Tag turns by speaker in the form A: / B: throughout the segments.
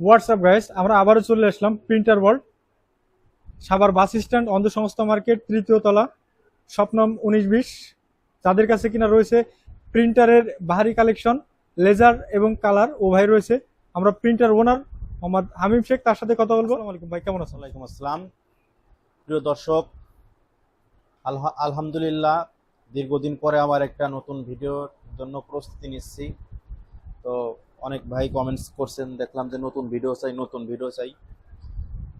A: WhatsApp guys, আমরা আবারও চলে আসলাম printer world, Savar bus stand, অন্ধসংস্থা মার্কেট, তৃতীয় তলা, স্বপ্নম 1920। যাদের কাছে কিনা রয়েছে প্রিন্টারের বাহারি কালেকশন, লেজার এবং কালার উভয় রয়েছে। আমরা প্রিন্টার ওনার মোহাম্মদ হামিম শেখ, তার সাথে কথা বলবো। আসসালামু আলাইকুম ভাই, কেমন আছেন?
B: ওয়ালাইকুম আসসালাম। প্রিয় দর্শক, আলহামদুলিল্লাহ দীর্ঘদিন পরে আমার একটা নতুন ভিডিওর জন্য প্রস্তুতি নিচ্ছি। তো অনেক ভাই কমেন্টস করছেন, দেখলাম যে নতুন ভিডিও চাই।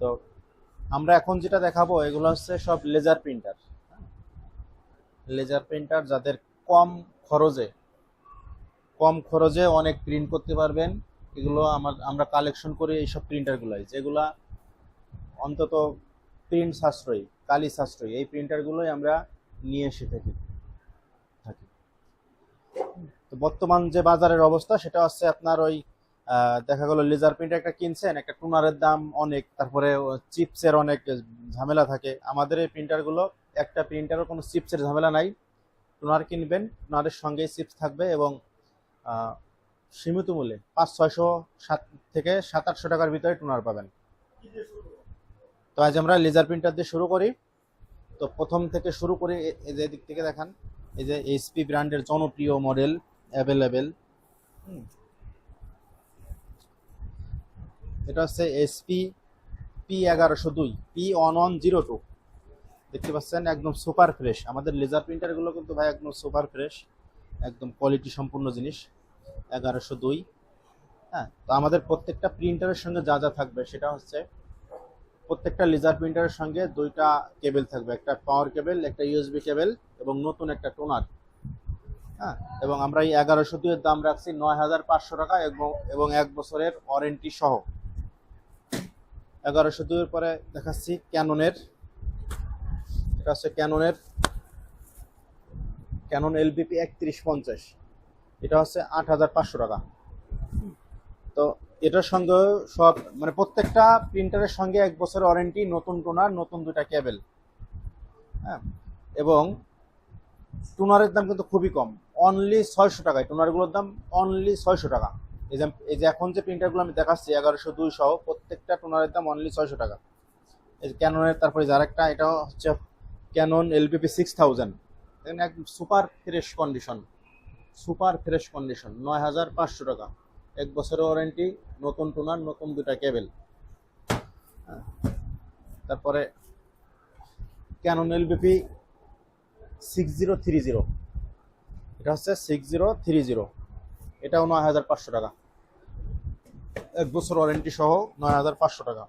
B: তো আমরা এখন যেটা দেখাবো এগুলো হচ্ছে সব লেজার প্রিন্টার যাদের কম খরচে অনেক প্রিন্ট করতে পারবেন। এগুলো আমরা কালেকশন করি এইসব প্রিন্টারগুলাই, যেগুলা অন্তত প্রিন্ট সাশ্রয়ী, কালি সাশ্রয়ী, এই প্রিন্টারগুলোই আমরা নিয়ে এসে থাকি। তো বর্তমান যে বাজারের অবস্থা সেটা হচ্ছে আপনার ওই দেখা গেল লেজার প্রিন্টার একটা কিনছেন, একটা টুনারের দাম অনেক, তারপরে চিপসের অনেক ঝামেলা থাকে। আমাদের এই প্রিন্টারগুলো একটা প্রিন্টারও কোনো চিপসের ঝামেলা নাই। টুনার কিনবেন, টুনারের সঙ্গে চিপস থাকবে এবং সীমিত মূল্যে 500-600 থেকে 700-800 টাকার ভিতরে টুনার পাবেন। তো আজ আমরা লেজার প্রিন্টার দিয়ে শুরু করি। তো প্রথম থেকে শুরু করে এই যে দিক থেকে দেখান, এই যে এইচপি ব্র্যান্ডের জনপ্রিয় মডেল অ্যাভেলেবেল। এটা হচ্ছে এইচপি P1102 P1102, দেখতে পাচ্ছেন একদম সুপার ফ্রেশ। আমাদের লেজার প্রিন্টারগুলো কিন্তু ভাই একদম সুপার ফ্রেশ, একদম কোয়ালিটি সম্পূর্ণ জিনিস। 1102। হ্যাঁ, তো আমাদের প্রত্যেকটা প্রিন্টারের সঙ্গে যা যা থাকবে সেটা হচ্ছে প্রত্যেকটা লেজার প্রিন্টারের সঙ্গে দুইটা কেবল থাকবে, একটা পাওয়ার কেবল, একটা ইউএসবি কেবল এবং নতুন একটা টোনার। হ্যাঁ, এবং আমরা এই 1102 এর দাম রাখছি 9500 টাকা এবং 1 বছরের ওয়ারেন্টি সহ। 1102 এর পরে দেখাচ্ছি ক্যাননের। এটা হচ্ছে ক্যানন এলবিপি 3150। এটা হচ্ছে 8500 টাকা। তো এটার সঙ্গে সব মানে প্রত্যেকটা প্রিন্টারের সঙ্গে 1 বছরের ওয়ারেন্টি, নতুন টোনার, নতুন দুটা কেবল। হ্যাঁ, এবং টুনারের দাম কিন্তু খুবই কম, অনলি 600 টাকায় টুনারগুলোর দাম, অনলি 600 টাকা। এই যে এখন যে প্রিন্টারগুলো আমি দেখাচ্ছি 1102 সহ প্রত্যেকটা টুনারের দাম অনলি 600 টাকা। এই যে ক্যাননের, তারপরে যার একটা, এটা হচ্ছে ক্যানন এলবিপি 6000, একদম সুপার ফ্রেশ কন্ডিশন 9500 টাকা, 1 বছরের ওয়ারেন্টি, নতুন টোনার, নতুন দুটা কেবল। তারপরে ক্যানন এলবিপি 6030, এটা হচ্ছে 6030, এটাও 9500 টাকা, 1 বছর ওয়ারেন্টি সহ 9500 টাকা।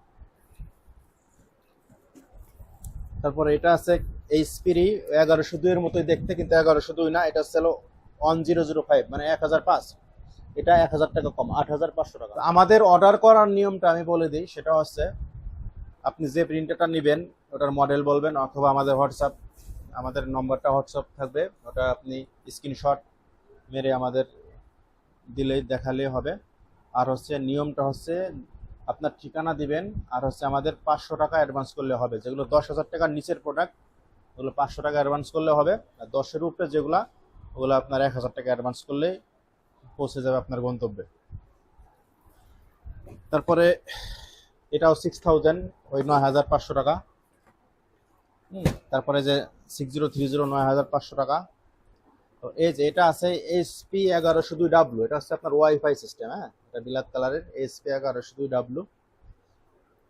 B: তারপরে এটা আছে এইচপি 1102 এর মতোই দেখতে, কিন্তু 1102 না, এটা হচ্ছে 1005, মানে 1005। এটা 1000 টাকা কম, 8500 টাকা। আমাদের অর্ডার করার নিয়মটা আমি বলে দিই, সেটা হচ্ছে আপনি যে প্রিন্টারটা নেবেন ওটার মডেল বলবেন, অথবা আমাদের নম্বরটা হোয়াটসঅ্যাপ থাকবে, ওটা আপনি স্ক্রিনশট মেরে আমাদের দেখালে হবে। আর হচ্ছে নিয়মটা হচ্ছে আপনার ঠিকানা দিবেন, আর হচ্ছে আমাদের 500 টাকা অ্যাডভান্স করলে হবে। যেগুলো 10,000 টাকার নিচের প্রোডাক্ট ওগুলো 500 টাকা অ্যাডভান্স করলে হবে, আর 10-এর উপরে যেগুলো ওগুলো আপনার 1000 টাকা অ্যাডভান্স করলে পৌঁছে যাবে আপনার গন্তব্যে। তারপরে এটাও 6000, ওই 9500 টাকা। তারপরে যে 6030 9500 টাকা। তো এই যে এটা আছে এইচপি 1102W, এটা হচ্ছে আপনার ওয়াইফাই সিস্টেম। হ্যাঁ, এটা বিলাক কালারের এইচপি 1102W,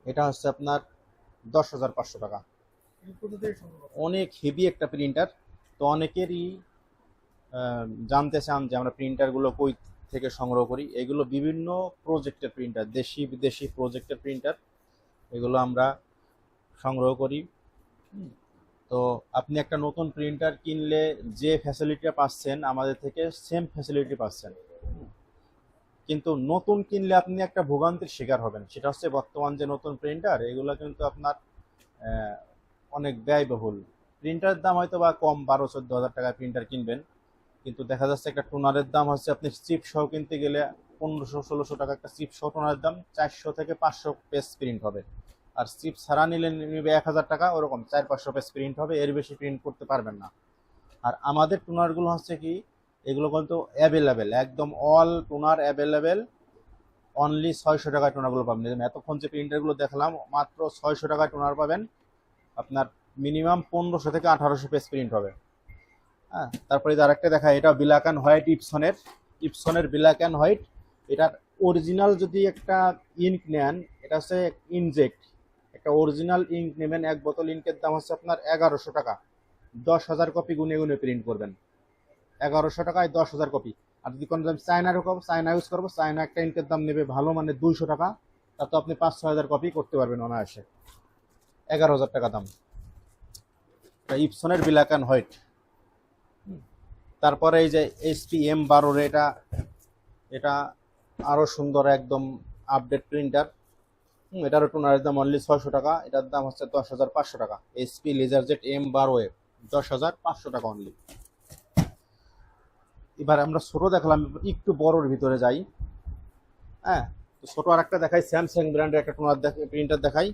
B: এটা হচ্ছে আপনার 10,500 টাকা। অনেক হেভি একটা প্রিন্টার। তো অনেকেরই জানতে চান যে আমরা প্রিন্টারগুলো কই থেকে সংগ্রহ করি। এগুলো বিভিন্ন প্রজেক্টের প্রিন্টার, দেশি বিদেশি প্রজেক্টের প্রিন্টার, এগুলো আমরা সংগ্রহ করি। তো আপনি একটা নতুন প্রিন্টার কিনলে যে ফ্যাসিলিটিটা পাচ্ছেন আমাদের থেকে, সেম ফ্যাসিলিটি পাচ্ছেন। কিন্তু নতুন কিনলে আপনি একটা ভোগান্তির শিকার হবেন, সেটা হচ্ছে বর্তমান যে নতুন প্রিন্টার এগুলো কিন্তু আপনার অনেক ব্যয়বহুল। প্রিন্টারের দাম হয়তো বা কম, 12-14 হাজার টাকায় প্রিন্টার কিনবেন, কিন্তু দেখা যাচ্ছে একটা টোনারের দাম হচ্ছে, আপনি চিপ সহ কিনতে গেলে 1500-1600 টাকা একটা চিপ সহ টোনারের দাম, 400 থেকে 500 পেজ প্রিন্ট হবে। আর চিপ ছাড়া নিলে নেবে 1000 টাকা, ওরকম 400-500 পেজ প্রিন্ট হবে, এর বেশি প্রিন্ট করতে পারবেন না। আর আমাদের টোনারগুলো হচ্ছে কি, এগুলো কিন্তু অ্যাভেলেবেল, একদম অল টোনার অ্যাভেলেবেল, অনলি 600 টাকায় টোনারগুলো পাবেন। এতক্ষণ যে প্রিন্টারগুলো দেখলাম মাত্র 600 টাকায় টোনার পাবেন। আপনার মিনিমাম 1500 থেকে 1800 পেজ প্রিন্ট হবে। হ্যাঁ, তারপরে আরেকটা দেখায়, এটা ব্ল্যাক অ্যান্ড হোয়াইট ইপসনের ব্ল্যাক অ্যান্ড হোয়াইট। এটার অরিজিনাল যদি একটা ইঙ্ক নেন, এটা হচ্ছে ইনজেক্ট, একটা অরিজিনাল ইঙ্ক নেবেন, এক বোতল ইঙ্কের দাম হচ্ছে আপনার 1100 টাকা। 10,000 কপি গুনে গুনে প্রিন্ট করবেন, 1100 টাকায় 10,000 কপি। আর যদি কোনো চায়না ইউজ করবো, চায়না একটা ইঙ্কের দাম নেবে ভালো মানে 200 টাকা, তা তো আপনি 5-6 হাজার কপি করতে পারবেন অনায়াসে। 11,000 টাকা দাম ইপসনের ব্ল্যাক অ্যান্ড হোয়াইট। তারপরে এই যে HP M12, এটা আরো সুন্দর একদম আপডেট প্রিন্টার। এটারও টোনারের দাম অনলি 600 টাকা। এটার দাম হচ্ছে 10,500 টাকা। HP LaserJet M12 10,500 টাকা অনলি। এবার আমরা ছোট দেখলাম, একটু বড়র ভিতরে যাই। হ্যাঁ, তো ছোট আর একটা দেখাই, স্যামসাং ব্র্যান্ডের একটা টোনার প্রিন্টার দেখাই।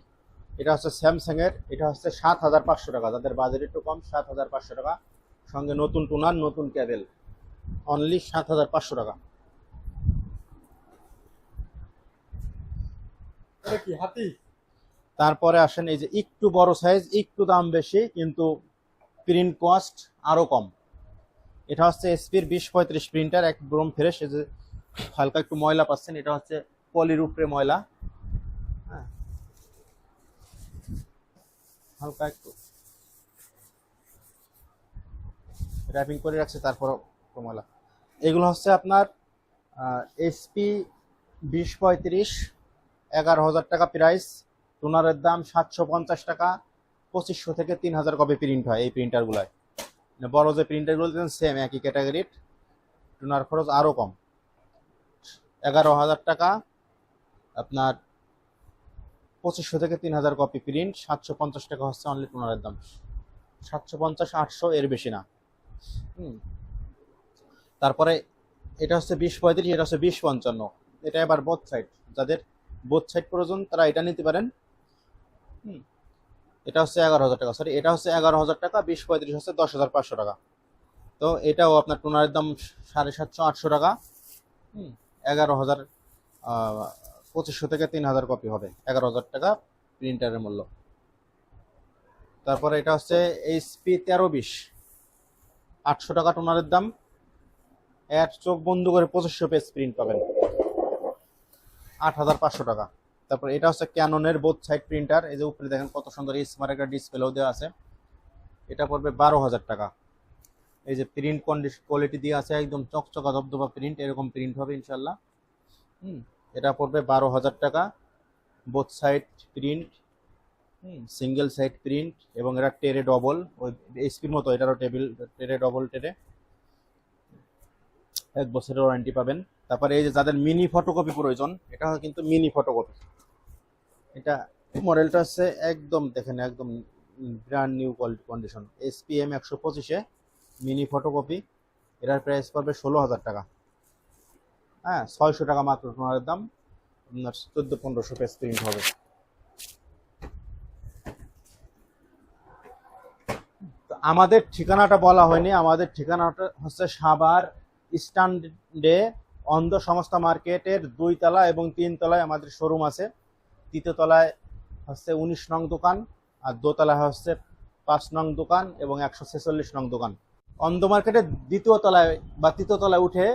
B: এটা হচ্ছে স্যামসাং এর, এটা হচ্ছে 7,500 টাকা। যাদের বাজেট একটু কম, 7,500 টাকা, সঙ্গে নতুন টোনার, নতুন কেবল, অনলি 7,500 টাকা।
A: এটা কি হাতি?
B: তারপরে আসেন এই যে একটু বড় সাইজ, একটু দাম বেশি কিন্তু প্রিন্ট কস্ট আরো কম। এটা হচ্ছে এসপির 2035 প্রিন্টার, একদম ফ্রেশ। এই যে হালকা একটু ময়লা পাচ্ছেন, এটা হচ্ছে পলির উপরে ময়লা। হ্যাঁ, হালকা একটু র্যাপিং করে রাখছে, তারপর ময়লা। এগুলো হচ্ছে আপনার এসপি 2035, 11,000 টাকা প্রাইস। টোনারের দাম 750 টাকা। 2500 থেকে 3000 কপি প্রিন্ট হয় এই প্রিন্টারগুলোয়। বড় যে প্রিন্টারগুলো সেম একই ক্যাটাগরির, টোনার খরচ আরও কম। 11,000 টাকা আপনার 2500 থেকে 3000 কপি প্রিন্ট। 750 টাকা হচ্ছে অনলি টোনারের দাম। 750-800 এর বেশি না। তারপরে এটা হচ্ছে 2035, এটা হচ্ছে 2055। এটা এবার বোথ সাইড, যাদের বোথ সাইড প্রয়োজন তারা এটা নিতে পারেন। এটা হচ্ছে 11,000 টাকা, সরি এটা হচ্ছে 11,000 টাকা। 2035 হচ্ছে 10,500 টাকা। তো এটাও আপনার টোনারের দাম 750-800 টাকা। 11,000, 2500 থেকে 3000 কপি হবে, 11,000 টাকা প্রিন্টারের মূল্য। তারপরে এটা হচ্ছে HP 1320, 800 টাকা টোনারের দাম। এর চোখ বন্ধ করে 2500 পেজ প্রিন্ট পাবেন, 8,500 টাকা। তারপর এটা হচ্ছে ক্যাননের বোথ সাইড প্রিন্টার। এই যে উপরে দেখেন কত সুন্দর স্মার্ট একটা ডিসপ্লেও দেওয়া আছে। এটা পড়বে 12,000 টাকা। এই যে প্রিন্ট কোয়ালিটি দিয়ে আছে, একদম চকচকা ধবধবা প্রিন্ট, এরকম প্রিন্ট হবে ইনশাল্লাহ। এটা পড়বে 12,000 টাকা। Both side print, single side print, এবং এটা টেরে ডবল, ওই এসপির মতো এটারও টেরে ডবল টেরে, 1 বছরের ওয়ারেন্টি পাবেন। তারপরে এই যে যাদের মিনি ফটোকপি প্রয়োজন, এটা কিন্তু মিনি ফটোকপি। এটা মডেলটা হচ্ছে একদম দেখেন, একদম brand new quality condition. SPM 125 mini photocopy. এটার প্রাইস পড়বে 16,000 টাকা। হ্যাঁ, 600 টাকা মাত্র টোনারের দাম। আপনার 1400-1500 পেজ প্রিন্ট হবে। আমাদের ঠিকানাটা বলা হয়নি। আমাদের ঠিকানাটা হচ্ছে সাভার স্ট্যান্ডে অন্ধ সংস্থা মার্কেটের 2 তলা এবং 3 তলায় আমাদের শোরুম আছে। 3য় তলায় হচ্ছে 19 নং দোকান, আর 2 তলায় হচ্ছে 5 নং দোকান এবং 146 নং দোকান। অন্ধ মার্কেটের 2য় তলায় বা 3য় তলায় উঠে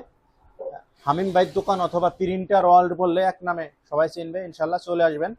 B: হামিম ভাইয়ের দোকান অথবা প্রিন্টার ওয়ার্ল্ড বললে এক নামে সবাই চিনবে, ইনশাল্লাহ চলে আসবেন।